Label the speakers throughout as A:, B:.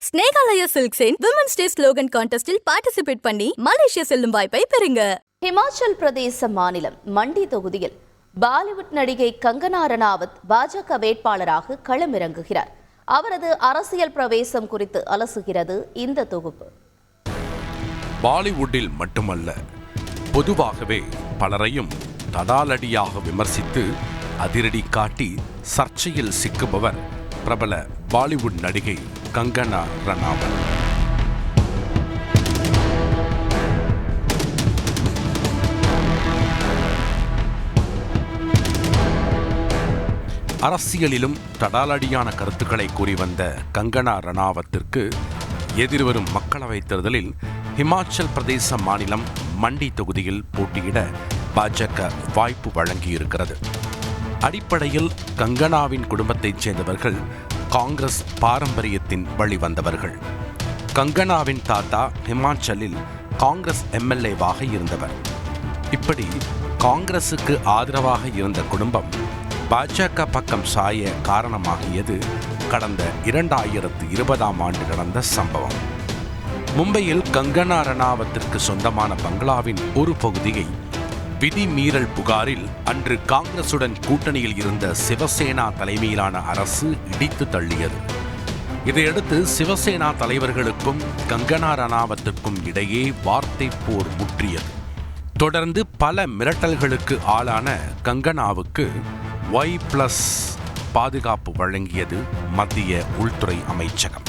A: ஸ்னேகாலயா சில்க்ஸின் women's day slogan கான்டெஸ்டில் participate பண்ணி மலேசியா செல்லும் வாய்ப்பை பெறுங்க.
B: ஹிமாச்சல் பிரதேச மாநிலம் மண்டி தொகுதியில் பாலிவுட் நடிகை கங்கனா ரனாவத் பாஜக வேட்பாளராக களமிறங்குகிறார். அவரது அரசியல் பிரவேசம் குறித்து அலசுகிறது இந்த தொகுப்பு.
C: பாலிவுட்டில் மட்டுமல்ல, பொதுவாகவே பலரையும் தடாலடியாக விமர்சித்து அதிரடி காட்டி சர்ச்சையில் சிக்குபவர் பிரபல பாலிவுட் நடிகை கங்கனா ரனாவத். அரசியலிலும் தடாலடியான கருத்துக்களை கூறி வந்த கங்கனா ரனாவத்திற்கு எதிர்வரும் மக்களவைத் தேர்தலில் ஹிமாச்சல் பிரதேச மாநிலம் மண்டி தொகுதியில் போட்டியிட பாஜக வாய்ப்பு வழங்கியிருக்கிறது. அடிப்படையில் கங்கனாவின் குடும்பத்தைச் சேர்ந்தவர்கள் காங்கிரஸ் பாரம்பரியத்தின் வழிவந்தவர்கள். கங்கனாவின் தாத்தா ஹிமாச்சலில் காங்கிரஸ் எம்எல்ஏவாக இருந்தவர். இப்படி காங்கிரசுக்கு ஆதரவாக இருந்த குடும்பம் பாஜக பக்கம் சாய காரணமாகியது கடந்த 2020ஆம் ஆண்டு நடந்த சம்பவம். மும்பையில் கங்கனா ரனாவத்திற்கு சொந்தமான பங்களாவின் ஒரு பகுதியை விதிமீறல் புகாரில் அன்று காங்கிரசுடன் கூட்டணியில் இருந்த சிவசேனா தலைமையிலான அரசு இடித்து தள்ளியது. இதையடுத்து சிவசேனா தலைவர்களுக்கும் கங்கனா ரனாவத்திற்கும் இடையே வார்த்தை போர் முற்றியது. தொடர்ந்து பல மிரட்டல்களுக்கு ஆளான கங்கனாவுக்கு Y+ பாதுகாப்பு வழங்கியது மத்திய உள்துறை அமைச்சகம்.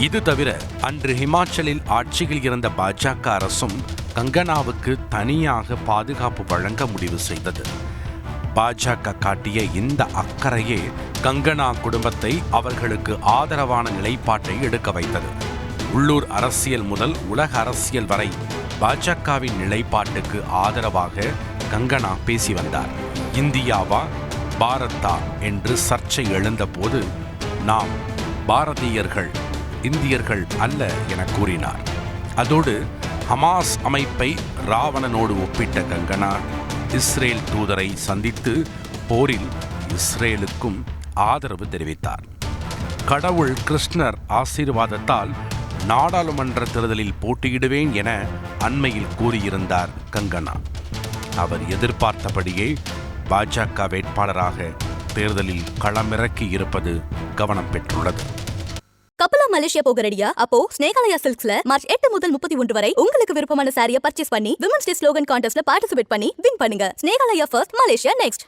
C: இது தவிர அன்று ஹிமாச்சலில் ஆட்சியில் இருந்த பாஜக அரசும் கங்கனாவுக்கு தனியாக பாதுகாப்பு வழங்க முடிவு செய்தது. பாஜக காட்டிய இந்த அக்கறையே கங்கனா குடும்பத்தை அவர்களுக்கு ஆதரவான நிலைப்பாட்டை எடுக்க வைத்தது. உள்ளூர் அரசியல் முதல் உலக அரசியல் வரை பாஜகவின் நிலைப்பாட்டுக்கு ஆதரவாக கங்கனா பேசி வந்தார். இந்தியாவா பாரதா என்று சர்ச்சை எழுந்தபோது நாம் பாரதியர்கள், இந்தியர்கள் அல்ல என கூறினார். அதோடு ஹமாஸ் அமைப்பை ராவணனோடு ஒப்பிட்ட கங்கனா இஸ்ரேல் தூதரை சந்தித்து போரில் இஸ்ரேலுக்கும் ஆதரவு தெரிவித்தார். கடவுள் கிருஷ்ணர் ஆசீர்வாதத்தால் நாடாளுமன்ற தேர்தலில் போட்டியிடுவேன் என அண்மையில் கூறியிருந்தார் கங்கனா. அவர் எதிர்பார்த்தபடியே பாஜக வேட்பாளராக தேர்தலில் களமிறக்கி இருப்பது கவனம் பெற்றுள்ளது.
A: கப்பலா மலேசியா போக ரெடியா? அப்போ ஸ்னேகாலயா சில்க்ஸ்ல மார்ச் 8 முதல் 31 வரை உங்களுக்கு விருப்பமான சாரியை பர்ச்சேஸ் பண்ணி விமன்ஸ் டே ஸ்லோகன் கான்டெஸ்ட்ல பார்ட்டிசிபேட் பண்ணி வின் பண்ணுங்க. Snehalaya first, Malaysia next.